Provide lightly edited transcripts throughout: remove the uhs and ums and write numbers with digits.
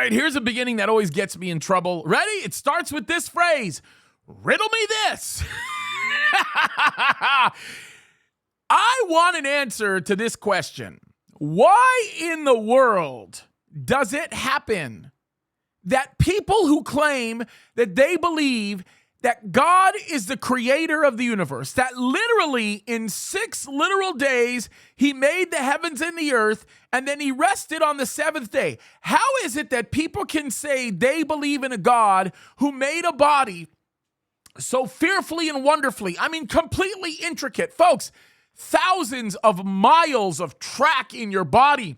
right, here's a beginning that always gets me in trouble. Ready? It starts with this phrase, riddle me this. I want an answer to this question. Why in the world does it happen that people who claim that they believe that God is the creator of the universe, that literally in 6 literal days, he made the heavens and the earth, and then he rested on the 7th day? How is it that people can say they believe in a God who made a body so fearfully and wonderfully, I mean, completely intricate? Folks, thousands of miles of track in your body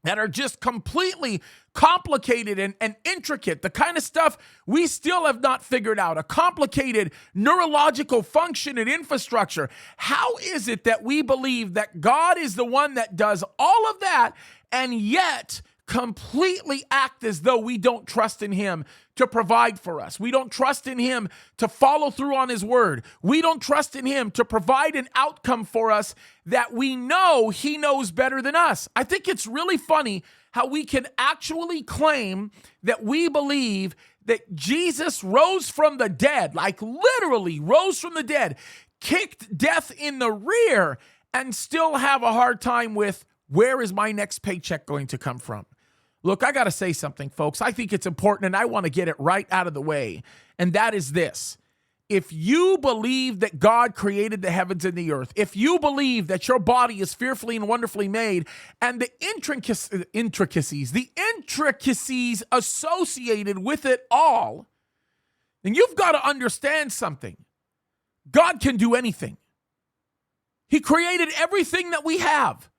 that are just completely complicated and intricate, the kind of stuff we still have not figured out, a complicated neurological function and infrastructure. How is it that we believe that God is the one that does all of that and yet completely act as though we don't trust in him to provide for us? We don't trust in him to follow through on his word. We don't trust in him to provide an outcome for us that we know he knows better than us. I think it's really funny how we can actually claim that we believe that Jesus rose from the dead, like literally rose from the dead, kicked death in the rear, and still have a hard time with, where is my next paycheck going to come from? Look, I got to say something, folks. I think it's important, and I want to get it right out of the way, and that is this. If you believe that God created the heavens and the earth, if you believe that your body is fearfully and wonderfully made, and the intricacies associated with it all, then you've got to understand something. God can do anything. He created everything that we have.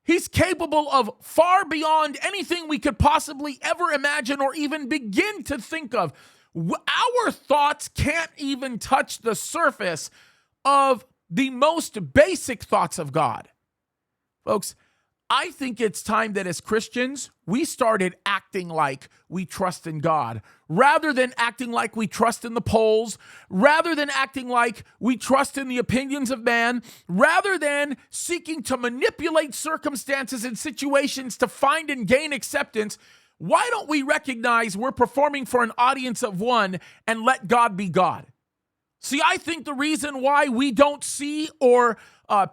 He's capable of far beyond anything we could possibly ever imagine or even begin to think of. Our thoughts can't even touch the surface of the most basic thoughts of God. Folks, I think it's time that as Christians, we started acting like we trust in God, rather than acting like we trust in the polls, rather than acting like we trust in the opinions of man, rather than seeking to manipulate circumstances and situations to find and gain acceptance. Why don't we recognize we're performing for an audience of one and let God be God? See, I think the reason why we don't see or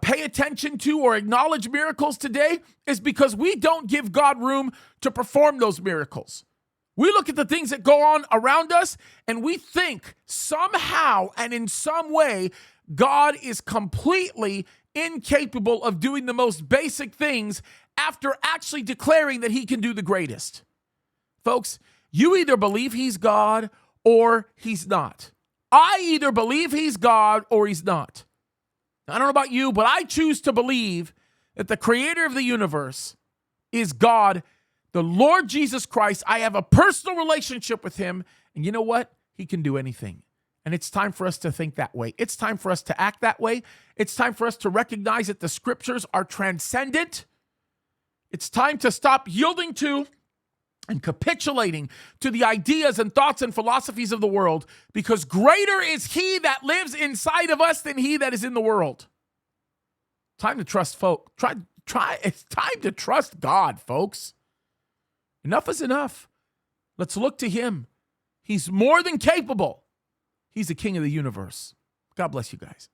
pay attention to or acknowledge miracles today is because we don't give God room to perform those miracles. We look at the things that go on around us and we think somehow and in some way God is completely incapable of doing the most basic things after actually declaring that he can do the greatest. Folks, you either believe he's God or he's not. I either believe he's God or he's not. I don't know about you, but I choose to believe that the creator of the universe is God, the Lord Jesus Christ. I have a personal relationship with him, and you know what? He can do anything. And it's time for us to think that way. It's time for us to act that way. It's time for us to recognize that the scriptures are transcendent. It's time to stop yielding to and capitulating to the ideas and thoughts and philosophies of the world, because greater is he that lives inside of us than he that is in the world. Time to trust it's time to trust God, folks. Enough is enough. Let's look to him. He's more than capable. He's the king of the universe. God bless you guys.